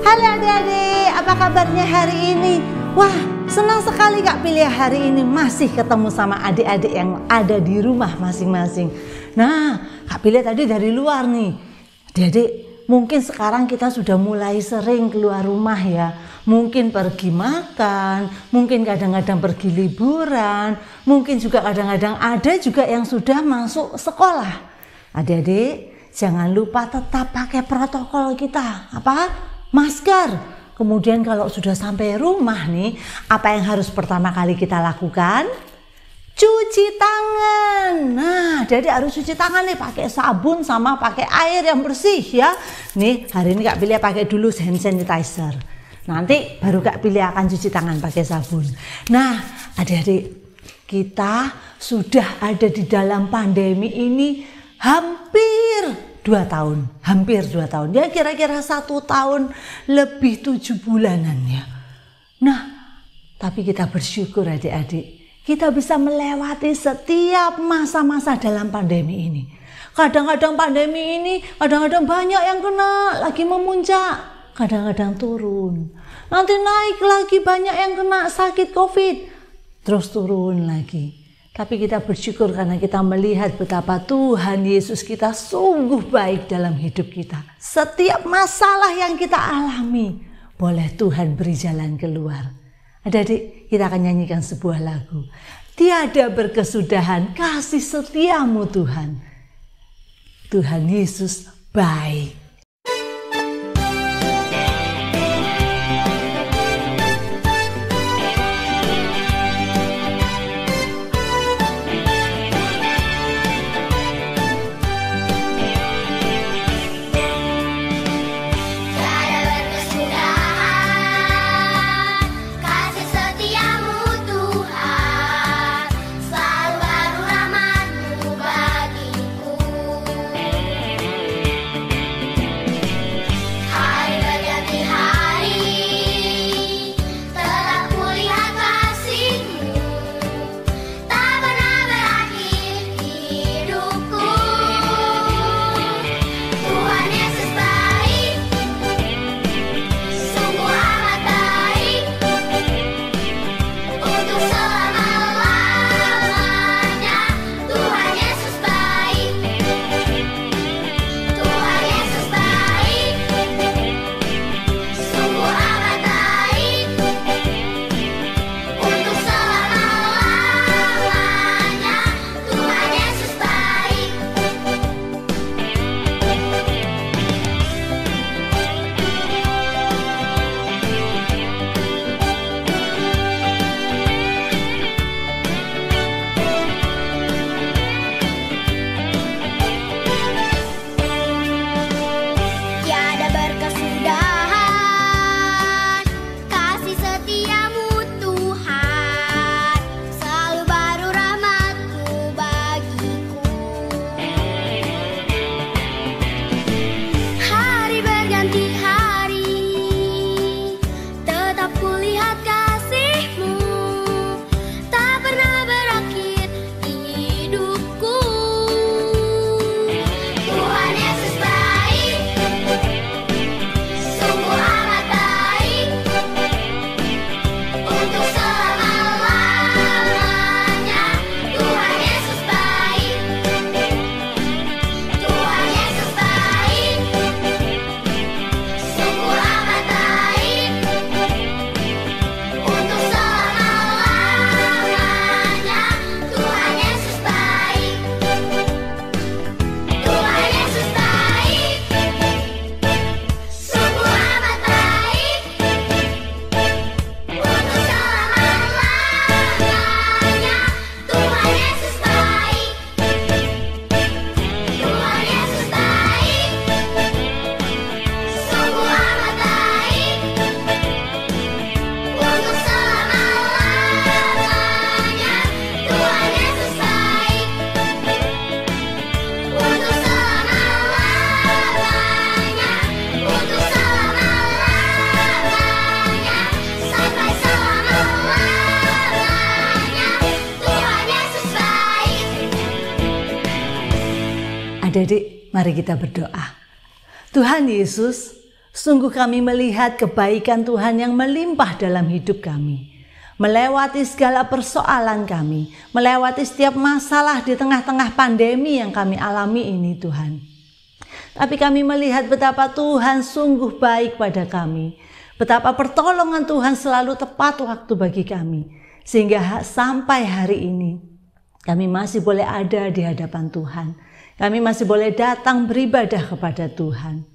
Halo adik-adik, apa kabarnya hari ini? Wah, senang sekali Kak Pilih hari ini masih ketemu sama adik-adik yang ada di rumah masing-masing. Nah, Kak Pilih tadi dari luar nih. Adik-adik, mungkin sekarang kita sudah mulai sering keluar rumah ya. Mungkin pergi makan, mungkin kadang-kadang pergi liburan, mungkin juga kadang-kadang ada juga yang sudah masuk sekolah. Adik-adik, jangan lupa tetap pakai protokol kita. Apa? Masker. Kemudian kalau sudah sampai rumah nih, apa yang harus pertama kali kita lakukan? Cuci tangan. Nah, jadi harus cuci tangan nih pakai sabun sama pakai air yang bersih ya. Nih, hari ini Kak Pilih pakai dulu hand sanitizer. Nanti baru Kak Pilih akan cuci tangan pakai sabun. Nah, adik-adik, kita sudah ada di dalam pandemi ini hampir 2 tahun, hampir 2 tahun, ya kira-kira 1 tahun lebih 7 bulanan ya. Nah, tapi kita bersyukur adik-adik, kita bisa melewati setiap masa-masa dalam pandemi ini. Kadang-kadang pandemi ini, kadang-kadang banyak yang kena, lagi memuncak, kadang-kadang turun. Nanti naik lagi banyak yang kena sakit COVID, terus turun lagi. Tapi kita bersyukur karena kita melihat betapa Tuhan Yesus kita sungguh baik dalam hidup kita. Setiap masalah yang kita alami, boleh Tuhan beri jalan keluar. Adik-adik, kita akan nyanyikan sebuah lagu. Tiada berkesudahan kasih setiamu Tuhan. Tuhan Yesus baik. Adik-adik, mari kita berdoa. Tuhan Yesus, Sungguh kami melihat kebaikan Tuhan yang melimpah dalam hidup kami. Melewati segala persoalan kami, melewati setiap masalah di tengah-tengah pandemi yang kami alami ini Tuhan. Tapi kami melihat betapa Tuhan sungguh baik pada kami. Betapa pertolongan Tuhan selalu tepat waktu bagi kami. Sehingga sampai hari ini kami masih boleh ada di hadapan Tuhan. Kami masih boleh datang beribadah kepada Tuhan.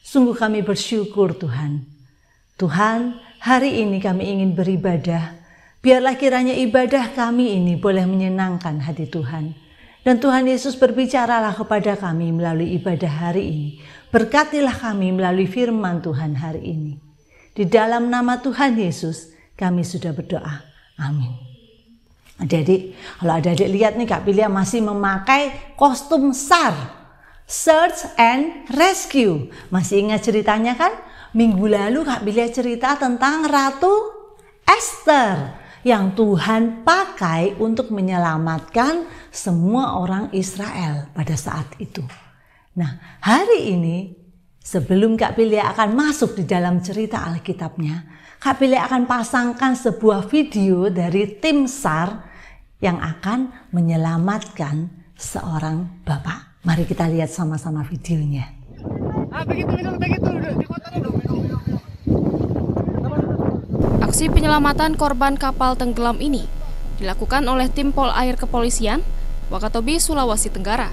Sungguh kami bersyukur Tuhan. Tuhan, hari ini kami ingin beribadah. Biarlah kiranya ibadah kami ini boleh menyenangkan hati Tuhan. Dan Tuhan Yesus berbicaralah kepada kami melalui ibadah hari ini. Berkatilah kami melalui firman Tuhan hari ini. Di dalam nama Tuhan Yesus kami sudah berdoa. Amin. Adik-adik, kalau adik-adik lihat nih Kak Pilia masih memakai kostum SAR. Search and Rescue. Masih ingat ceritanya kan? Minggu lalu Kak Pilia cerita tentang Ratu Esther yang Tuhan pakai untuk menyelamatkan semua orang Israel pada saat itu. Nah, hari ini sebelum Kak Pilia akan masuk di dalam cerita Alkitabnya, Kak Pilia akan pasangkan sebuah video dari tim SAR yang akan menyelamatkan seorang bapak. Mari kita lihat sama-sama videonya. Aksi penyelamatan korban kapal tenggelam ini dilakukan oleh tim Polair Kepolisian Wakatobi, Sulawesi Tenggara.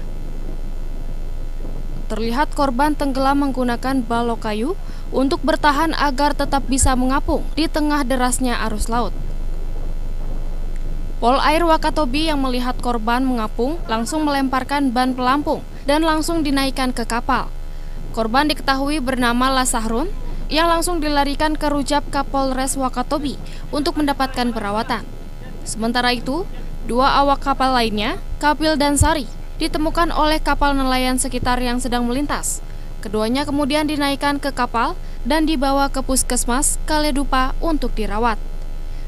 Terlihat korban tenggelam menggunakan balok kayu untuk bertahan agar tetap bisa mengapung di tengah derasnya arus laut. Polair Wakatobi yang melihat korban mengapung langsung melemparkan ban pelampung dan langsung dinaikkan ke kapal. Korban diketahui bernama Lasahrun yang langsung dilarikan ke Rujab Kapolres Wakatobi untuk mendapatkan perawatan. Sementara itu, 2 awak kapal lainnya, Kapil dan Sari, ditemukan oleh kapal nelayan sekitar yang sedang melintas. Keduanya kemudian dinaikkan ke kapal dan dibawa ke puskesmas Kaledupa untuk dirawat.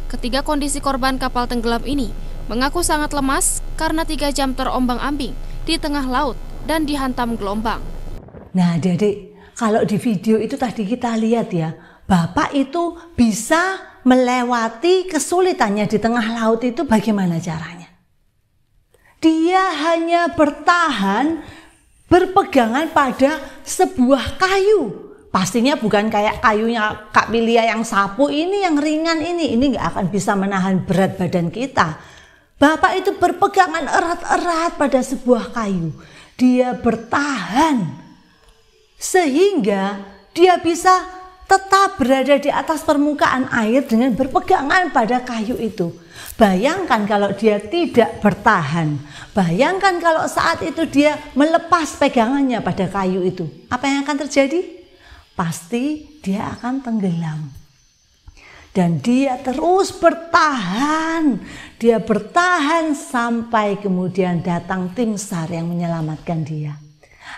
Ketiga kondisi korban kapal tenggelam ini mengaku sangat lemas karena 3 jam terombang-ambing di tengah laut dan dihantam gelombang. Nah adik-adik, kalau di video itu tadi kita lihat ya, bapak itu bisa melewati kesulitannya di tengah laut itu bagaimana caranya? Dia hanya bertahan berpegangan pada sebuah kayu. Pastinya bukan kayak kayunya Kak Pilia yang sapu ini, yang ringan ini nggak akan bisa menahan berat badan kita. Bapak itu berpegangan erat-erat pada sebuah kayu. Dia bertahan sehingga dia bisa tetap berada di atas permukaan air dengan berpegangan pada kayu itu. Bayangkan kalau dia tidak bertahan. Bayangkan kalau saat itu dia melepas pegangannya pada kayu itu. Apa yang akan terjadi? Pasti dia akan tenggelam. Dan dia terus bertahan. Dia bertahan sampai kemudian datang tim SAR yang menyelamatkan dia.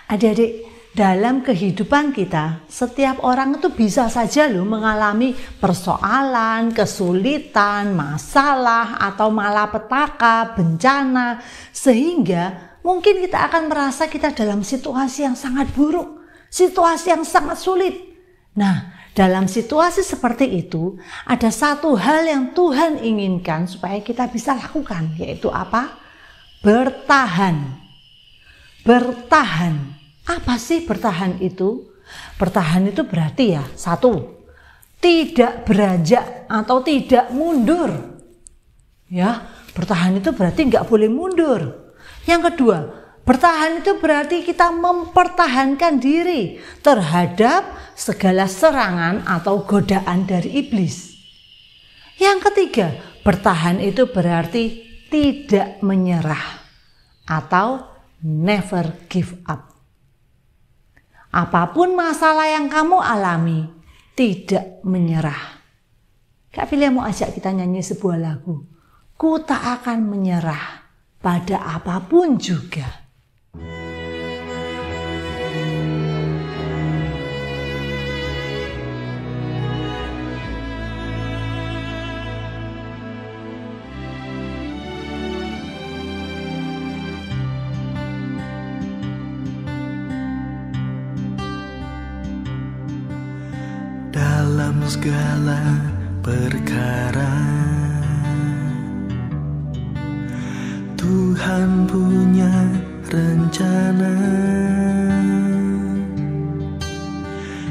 Adik-adik, dalam kehidupan kita, setiap orang itu bisa saja loh mengalami persoalan, kesulitan, masalah, atau malapetaka, bencana. Sehingga mungkin kita akan merasa kita dalam situasi yang sangat buruk. Situasi yang sangat sulit. Nah, dalam situasi seperti itu, ada satu hal yang Tuhan inginkan supaya kita bisa lakukan, yaitu apa? Bertahan. Bertahan. Apa sih bertahan itu? Bertahan itu berarti ya, 1, tidak beranjak atau tidak mundur. Ya, bertahan itu berarti nggak boleh mundur. Yang kedua, bertahan itu berarti kita mempertahankan diri terhadap segala serangan atau godaan dari iblis. Yang ketiga, bertahan itu berarti tidak menyerah atau never give up. Apapun masalah yang kamu alami, tidak menyerah. Kak Pilia mau ajak kita nyanyi sebuah lagu. Ku tak akan menyerah pada apapun juga. dalam segala perkara. Tuhan punya rencana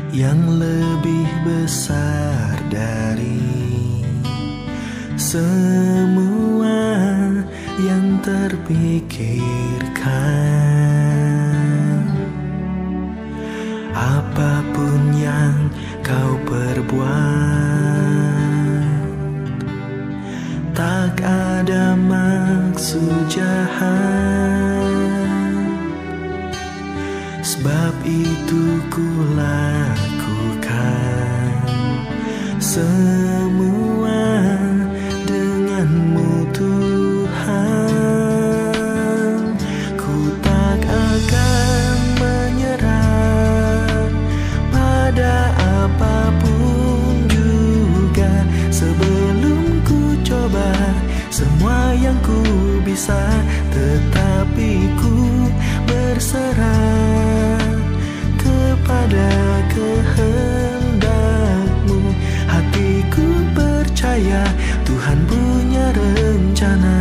yang lebih besar dari semua yang terpikirkan. Apapun yang kau perbuat, tak ada maksud jahat, sebab itu ku lakukan semua denganmu Tuhan. Ku tak akan menyerah pada apapun juga, sebelum ku coba semua yang ku bisa, tetapi ku berserah kepada kehendak-Mu. Hatiku percaya Tuhan punya rencana.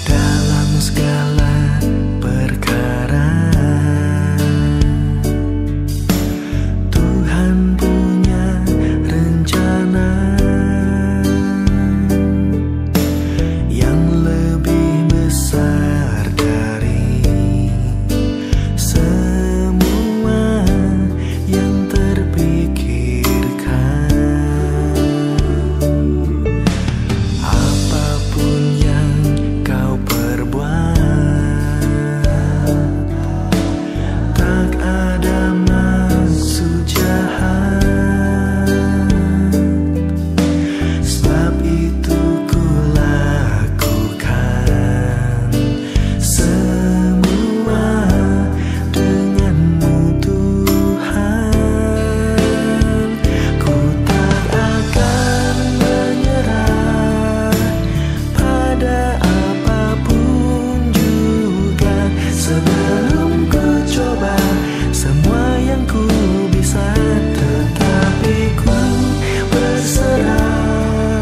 Dalam segala perkara, Tuhan punya rencana yang lebih besar dari semua yang terpikirkan. Apapun yang kau perbuat, tak ada maksud jahat, sebab itu ku lakukan semua denganmu Tuhan. Ku tak akan menyerah pada apapun juga, sebelum ku coba semua yang ku bisa, tetapi ku berserah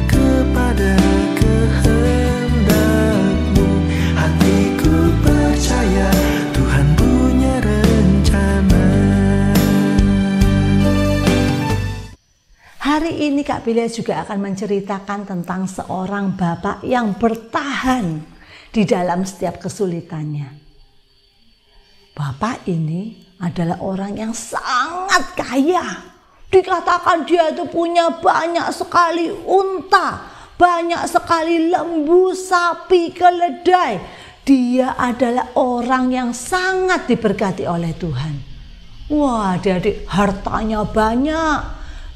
kepada kehendak-Mu. Hatiku percaya Tuhan punya rencana. Hari ini Kak Pilia juga akan menceritakan tentang seorang bapak yang bertahan di dalam setiap kesulitannya. Bapak ini adalah orang yang sangat kaya. Dikatakan dia itu punya banyak sekali unta, banyak sekali lembu, sapi, keledai. Dia adalah orang yang sangat diberkati oleh Tuhan. Wah, adik-adik, hartanya banyak.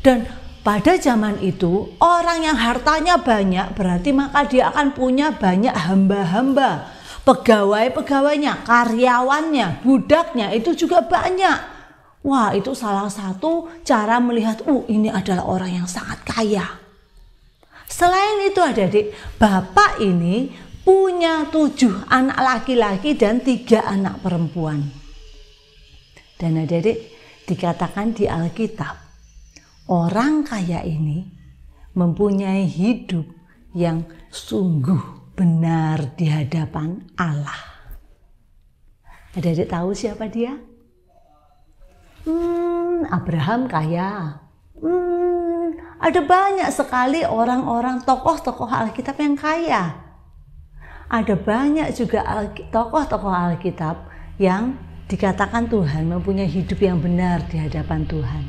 Dan pada zaman itu, orang yang hartanya banyak berarti maka dia akan punya banyak hamba-hamba. Pegawai-pegawainya, karyawannya, budaknya itu juga banyak. Wah, itu salah satu cara melihat, ini adalah orang yang sangat kaya. Selain itu adik-adik, bapak ini punya 7 anak laki-laki dan 3 anak perempuan. Dan adik-adik, dikatakan di Alkitab, orang kaya ini mempunyai hidup yang sungguh benar di hadapan Allah. Adik-adik tahu siapa dia? Abraham kaya. Ada banyak sekali orang-orang tokoh-tokoh Alkitab yang kaya. Ada banyak juga tokoh-tokoh Alkitab yang dikatakan Tuhan mempunyai hidup yang benar di hadapan Tuhan.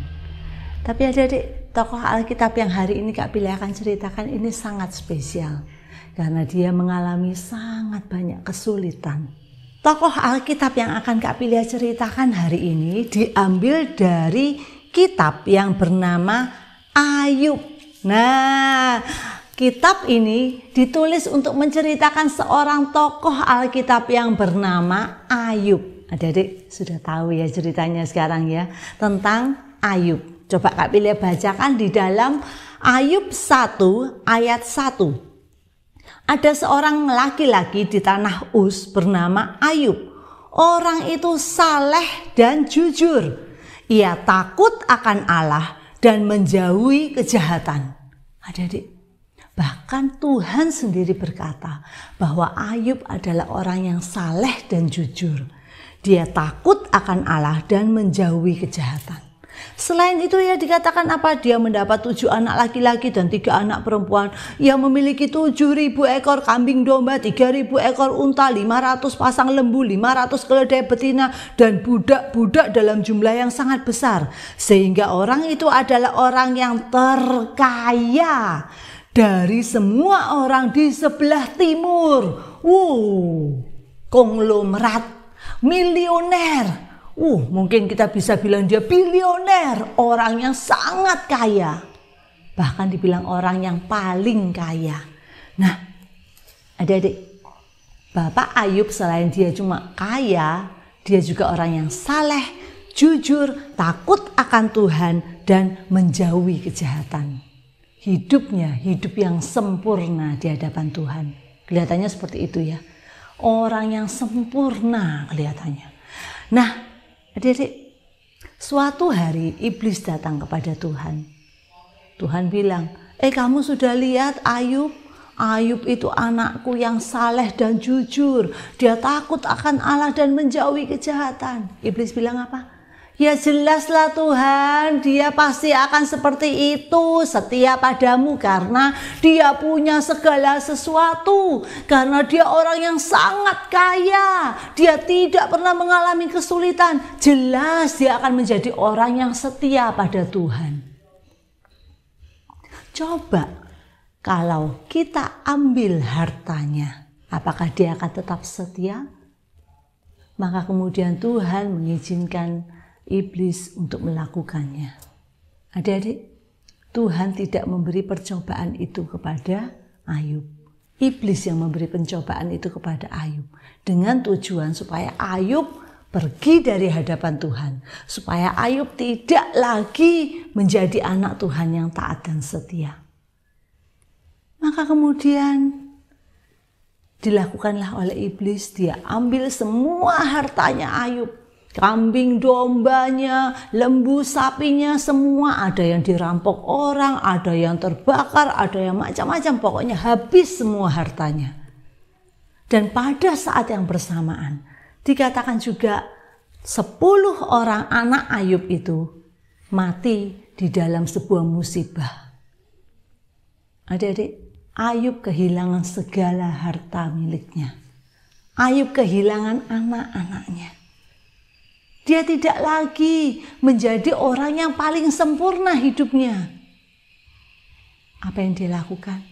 Tapi adik-adik, tokoh Alkitab yang hari ini Kak Pilia akan ceritakan ini sangat spesial. Karena dia mengalami sangat banyak kesulitan. Tokoh Alkitab yang akan Kak Pilia ceritakan hari ini diambil dari kitab yang bernama Ayub. Nah, kitab ini ditulis untuk menceritakan seorang tokoh Alkitab yang bernama Ayub. Adik-adik sudah tahu ya ceritanya sekarang ya tentang Ayub. Coba Kak Pilia bacakan di dalam Ayub 1 ayat 1. Ada seorang laki-laki di tanah Uz bernama Ayub. Orang itu saleh dan jujur. Ia takut akan Allah dan menjauhi kejahatan. Adik-adik, bahkan Tuhan sendiri berkata bahwa Ayub adalah orang yang saleh dan jujur. Dia takut akan Allah dan menjauhi kejahatan. Selain itu ya dikatakan apa? Dia mendapat 7 anak laki-laki dan 3 anak perempuan. Ia memiliki 7.000 ekor kambing domba, 3.000 ekor unta, 500 pasang lembu, 500 keledai betina, dan budak-budak dalam jumlah yang sangat besar. Sehingga orang itu adalah orang yang terkaya dari semua orang di sebelah timur. Konglomerat, milioner. Mungkin kita bisa bilang dia bilioner, orang yang sangat kaya. Bahkan dibilang orang yang paling kaya. Nah, adik-adik, Bapak Ayub selain dia cuma kaya, dia juga orang yang saleh, jujur, takut akan Tuhan, dan menjauhi kejahatan. Hidupnya hidup yang sempurna di hadapan Tuhan. Kelihatannya seperti itu ya. Orang yang sempurna kelihatannya. Nah, adik-adik, suatu hari iblis datang kepada Tuhan. Tuhan bilang, kamu sudah lihat Ayub? Ayub itu anakku yang saleh dan jujur. Dia takut akan Allah dan menjauhi kejahatan. Iblis bilang apa? Ya jelaslah Tuhan, dia pasti akan seperti itu, setia padamu karena dia punya segala sesuatu. Karena dia orang yang sangat kaya, dia tidak pernah mengalami kesulitan. Jelas dia akan menjadi orang yang setia pada Tuhan. Coba kalau kita ambil hartanya, apakah dia akan tetap setia? Maka kemudian Tuhan mengizinkan iblis untuk melakukannya. Adik-adik, Tuhan tidak memberi percobaan itu kepada Ayub. Iblis yang memberi pencobaan itu kepada Ayub dengan tujuan supaya Ayub pergi dari hadapan Tuhan, supaya Ayub tidak lagi menjadi anak Tuhan yang taat dan setia. Maka kemudian dilakukanlah oleh iblis, dia ambil semua hartanya Ayub. Kambing dombanya, lembu sapinya, semua ada yang dirampok orang, ada yang terbakar, ada yang macam-macam. Pokoknya habis semua hartanya. Dan pada saat yang bersamaan, dikatakan juga 10 orang anak Ayub itu mati di dalam sebuah musibah. Adik-adik, Ayub kehilangan segala harta miliknya. Ayub kehilangan anak-anaknya. Dia tidak lagi menjadi orang yang paling sempurna hidupnya. Apa yang dia lakukan?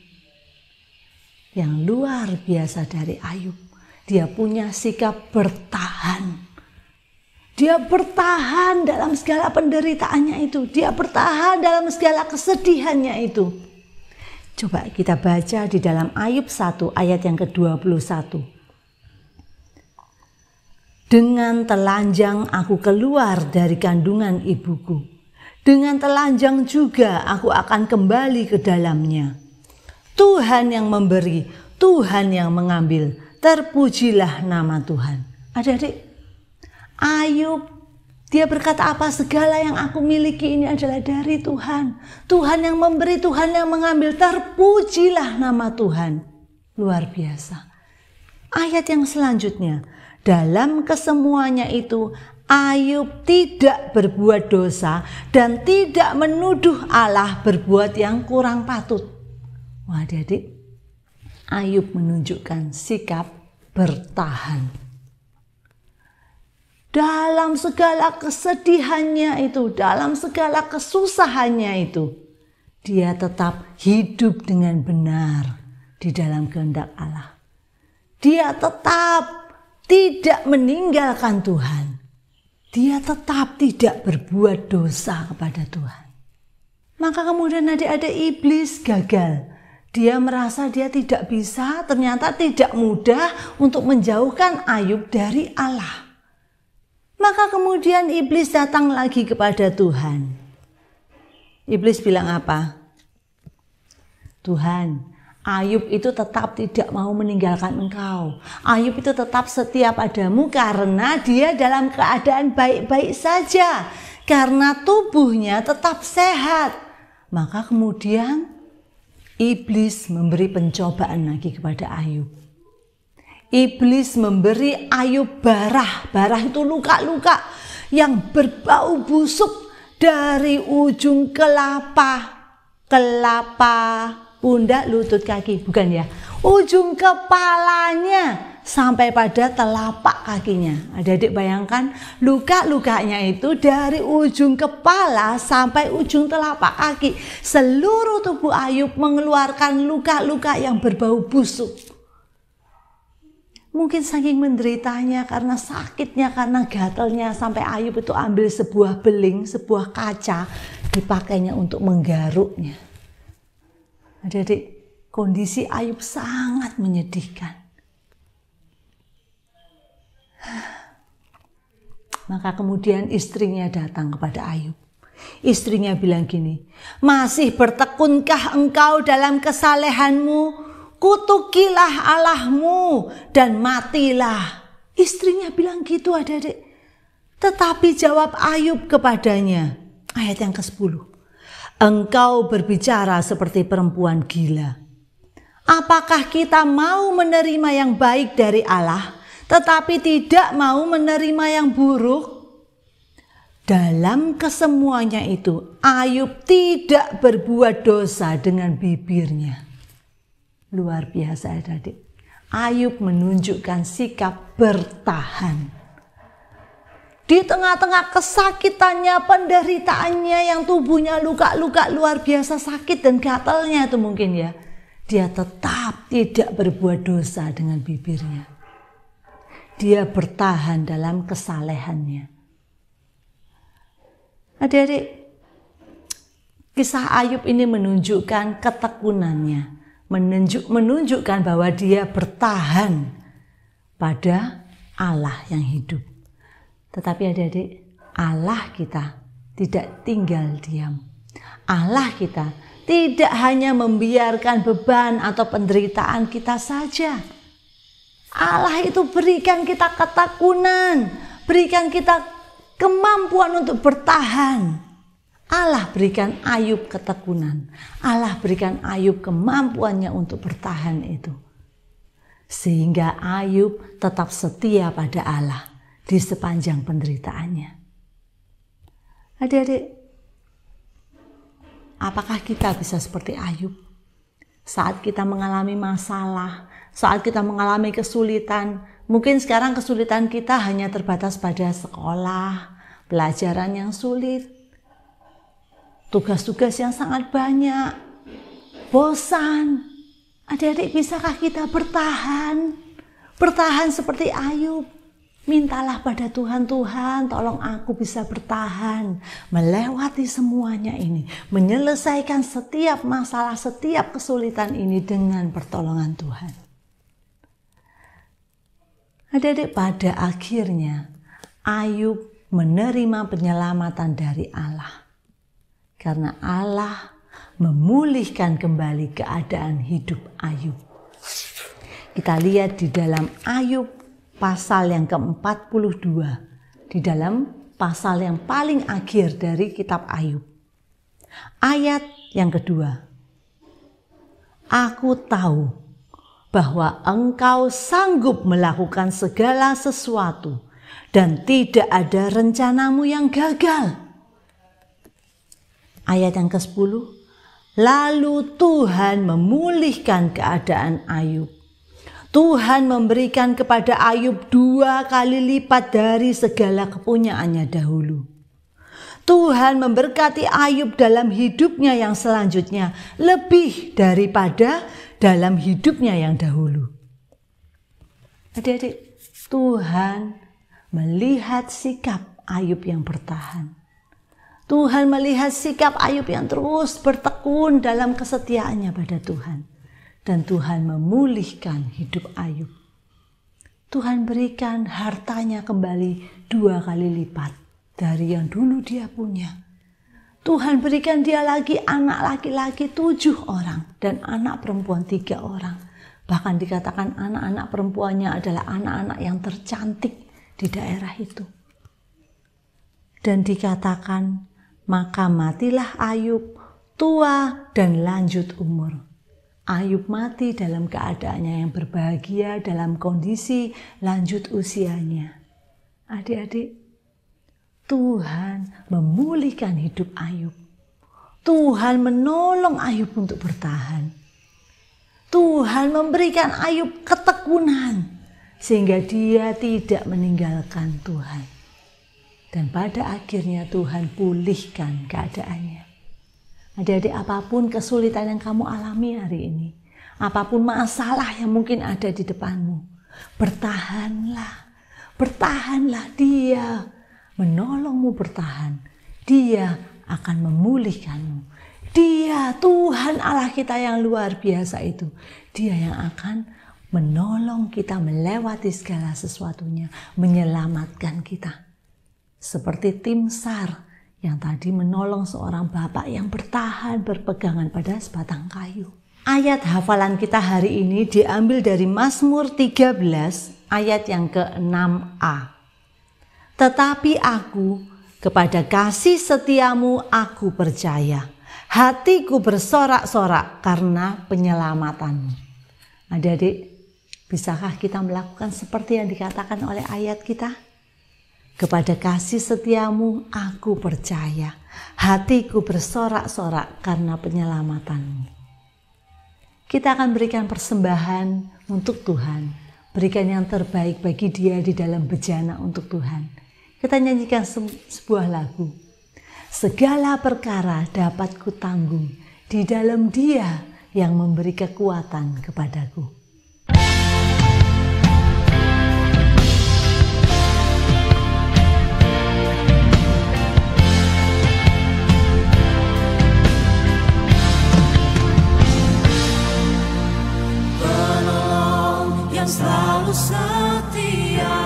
Yang luar biasa dari Ayub. Dia punya sikap bertahan. Dia bertahan dalam segala penderitaannya itu. Dia bertahan dalam segala kesedihannya itu. Coba kita baca di dalam Ayub 1 ayat yang ke-21. Dengan telanjang aku keluar dari kandungan ibuku. Dengan telanjang juga aku akan kembali ke dalamnya. Tuhan yang memberi, Tuhan yang mengambil. Terpujilah nama Tuhan. Adik-adik, Ayub, dia berkata apa? Segala yang aku miliki ini adalah dari Tuhan. Tuhan yang memberi, Tuhan yang mengambil. Terpujilah nama Tuhan. Luar biasa. Ayat yang selanjutnya. Dalam kesemuanya itu Ayub tidak berbuat dosa dan tidak menuduh Allah berbuat yang kurang patut. Wah, adik-adik, Ayub menunjukkan sikap bertahan. Dalam segala kesedihannya itu, dalam segala kesusahannya itu, dia tetap hidup dengan benar di dalam kehendak Allah. Dia tetap tidak meninggalkan Tuhan. Dia tetap tidak berbuat dosa kepada Tuhan. Maka kemudian adik-adik, iblis gagal. Dia merasa dia tidak bisa, ternyata tidak mudah untuk menjauhkan Ayub dari Allah. Maka kemudian iblis datang lagi kepada Tuhan. Iblis bilang apa? Tuhan, Ayub itu tetap tidak mau meninggalkan engkau. Ayub itu tetap setia padamu karena dia dalam keadaan baik-baik saja. Karena tubuhnya tetap sehat. Maka kemudian iblis memberi pencobaan lagi kepada Ayub. Iblis memberi Ayub barah. Barah itu luka-luka yang berbau busuk dari ujung kelapa, pundak, lutut, kaki, bukan ya, ujung kepalanya sampai pada telapak kakinya. Adik-adik bayangkan, luka-lukanya itu dari ujung kepala sampai ujung telapak kaki. Seluruh tubuh Ayub mengeluarkan luka-luka yang berbau busuk. Mungkin saking menderitanya, karena sakitnya, karena gatalnya, sampai Ayub itu ambil sebuah beling, sebuah kaca, dipakainya untuk menggaruknya. Adik-adik, kondisi Ayub sangat menyedihkan. Maka kemudian istrinya datang kepada Ayub. Istrinya bilang gini, masih bertekunkah engkau dalam kesalehanmu? Kutukilah Allahmu dan matilah. Istrinya bilang gitu, adik-adik. Tetapi jawab Ayub kepadanya, ayat yang ke-10. Engkau berbicara seperti perempuan gila. Apakah kita mau menerima yang baik dari Allah, tetapi tidak mau menerima yang buruk? Dalam kesemuanya itu, Ayub tidak berbuat dosa dengan bibirnya. Luar biasa, adik-adik. Ayub menunjukkan sikap bertahan. Di tengah-tengah kesakitannya, penderitaannya, yang tubuhnya luka-luka luar biasa sakit dan gatalnya itu mungkin ya, dia tetap tidak berbuat dosa dengan bibirnya. Dia bertahan dalam kesalehannya. Adik-adik, kisah Ayub ini menunjukkan ketekunannya, menunjukkan bahwa dia bertahan pada Allah yang hidup. Tetapi adik-adik, Allah kita tidak tinggal diam. Allah kita tidak hanya membiarkan beban atau penderitaan kita saja. Allah itu berikan kita ketekunan, berikan kita kemampuan untuk bertahan. Allah berikan Ayub ketekunan. Allah berikan Ayub kemampuannya untuk bertahan itu. Sehingga Ayub tetap setia pada Allah di sepanjang penderitaannya. Adik-adik, apakah kita bisa seperti Ayub? Saat kita mengalami masalah, saat kita mengalami kesulitan, mungkin sekarang kesulitan kita hanya terbatas pada sekolah, pelajaran yang sulit, tugas-tugas yang sangat banyak, bosan. Adik-adik, bisakah kita bertahan? Bertahan seperti Ayub. Mintalah pada Tuhan, Tuhan tolong aku bisa bertahan, melewati semuanya ini, menyelesaikan setiap masalah, setiap kesulitan ini dengan pertolongan Tuhan. Adik-adik, pada akhirnya Ayub menerima penyelamatan dari Allah. Karena Allah memulihkan kembali keadaan hidup Ayub. Kita lihat di dalam Ayub pasal yang ke-42, di dalam pasal yang paling akhir dari kitab Ayub. Ayat yang kedua. Aku tahu bahwa engkau sanggup melakukan segala sesuatu dan tidak ada rencanamu yang gagal. Ayat yang ke-10. Lalu Tuhan memulihkan keadaan Ayub. Tuhan memberikan kepada Ayub 2 kali lipat dari segala kepunyaannya dahulu. Tuhan memberkati Ayub dalam hidupnya yang selanjutnya lebih daripada dalam hidupnya yang dahulu. Adik-adik, Tuhan melihat sikap Ayub yang bertahan. Tuhan melihat sikap Ayub yang terus bertekun dalam kesetiaannya pada Tuhan. Dan Tuhan memulihkan hidup Ayub. Tuhan berikan hartanya kembali 2 kali lipat dari yang dulu dia punya. Tuhan berikan dia lagi anak laki-laki 7 orang dan anak perempuan 3 orang. Bahkan dikatakan anak-anak perempuannya adalah anak-anak yang tercantik di daerah itu. Dan dikatakan, maka matilah Ayub tua dan lanjut umur. Ayub mati dalam keadaannya yang berbahagia, dalam kondisi lanjut usianya. Adik-adik, Tuhan memulihkan hidup Ayub. Tuhan menolong Ayub untuk bertahan. Tuhan memberikan Ayub ketekunan sehingga dia tidak meninggalkan Tuhan. Dan pada akhirnya Tuhan pulihkan keadaannya. Adik-adik, apapun kesulitan yang kamu alami hari ini, apapun masalah yang mungkin ada di depanmu, bertahanlah. Bertahanlah, Dia menolongmu bertahan. Dia akan memulihkanmu. Dia, Tuhan Allah kita yang luar biasa itu. Dia yang akan menolong kita melewati segala sesuatunya, menyelamatkan kita. Seperti tim SAR yang tadi menolong seorang bapak yang bertahan berpegangan pada sebatang kayu. Ayat hafalan kita hari ini diambil dari Mazmur 13 ayat yang ke-6a. Tetapi aku kepada kasih setiamu aku percaya. Hatiku bersorak-sorak karena penyelamatanmu. Adik-adik, bisakah kita melakukan seperti yang dikatakan oleh ayat kita? Kepada kasih setiamu aku percaya. Hatiku bersorak-sorak karena penyelamatanmu. Kita akan berikan persembahan untuk Tuhan. Berikan yang terbaik bagi Dia di dalam bejana untuk Tuhan. Kita nyanyikan sebuah lagu. Segala perkara dapat kutanggung di dalam Dia yang memberi kekuatan kepadaku. Penolong yang selalu setia,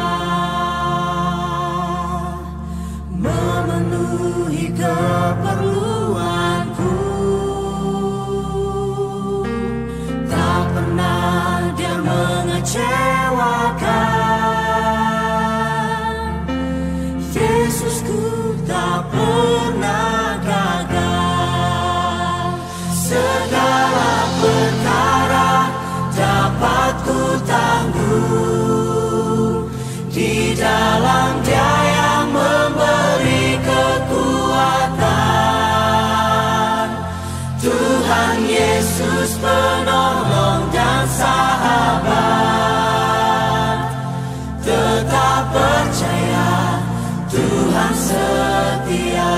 memenuhi keperluanku. Tak pernah Dia mengecewakan. Yesusku tak pernah gagal. Segala perkara dapat ku tanggung di dalam Dia yang memberi kekuatan. Tuhan Yesus penolong dan sahabat. Tetap percaya Tuhan setia.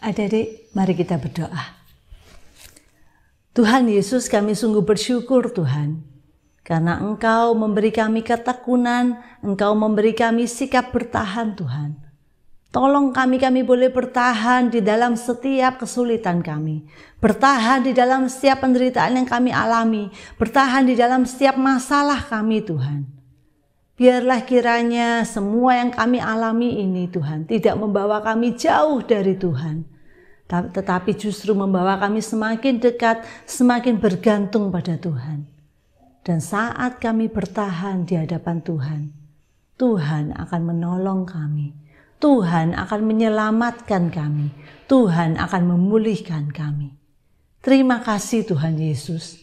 Adik-adik, mari kita berdoa. Tuhan Yesus, kami sungguh bersyukur Tuhan, karena Engkau memberi kami ketekunan, Engkau memberi kami sikap bertahan Tuhan. Tolong kami boleh bertahan di dalam setiap kesulitan kami, bertahan di dalam setiap penderitaan yang kami alami, bertahan di dalam setiap masalah kami Tuhan. Biarlah kiranya semua yang kami alami ini Tuhan tidak membawa kami jauh dari Tuhan, tetapi justru membawa kami semakin dekat, semakin bergantung pada Tuhan. Dan saat kami bertahan di hadapan Tuhan, Tuhan akan menolong kami, Tuhan akan menyelamatkan kami, Tuhan akan memulihkan kami. Terima kasih Tuhan Yesus.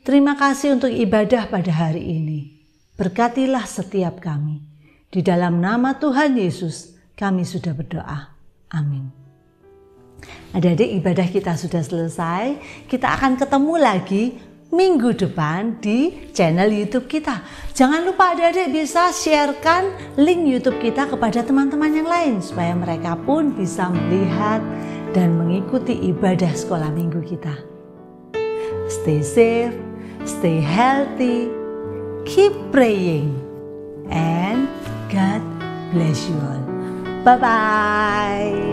Terima kasih untuk ibadah pada hari ini. Berkatilah setiap kami. Di dalam nama Tuhan Yesus kami sudah berdoa. Amin. Adik-adik, ibadah kita sudah selesai. Kita akan ketemu lagi minggu depan di channel YouTube kita. Jangan lupa adik-adik bisa sharekan link YouTube kita kepada teman-teman yang lain supaya mereka pun bisa melihat dan mengikuti ibadah sekolah minggu kita. Stay safe, stay healthy, keep praying, and God bless you all. Bye-bye.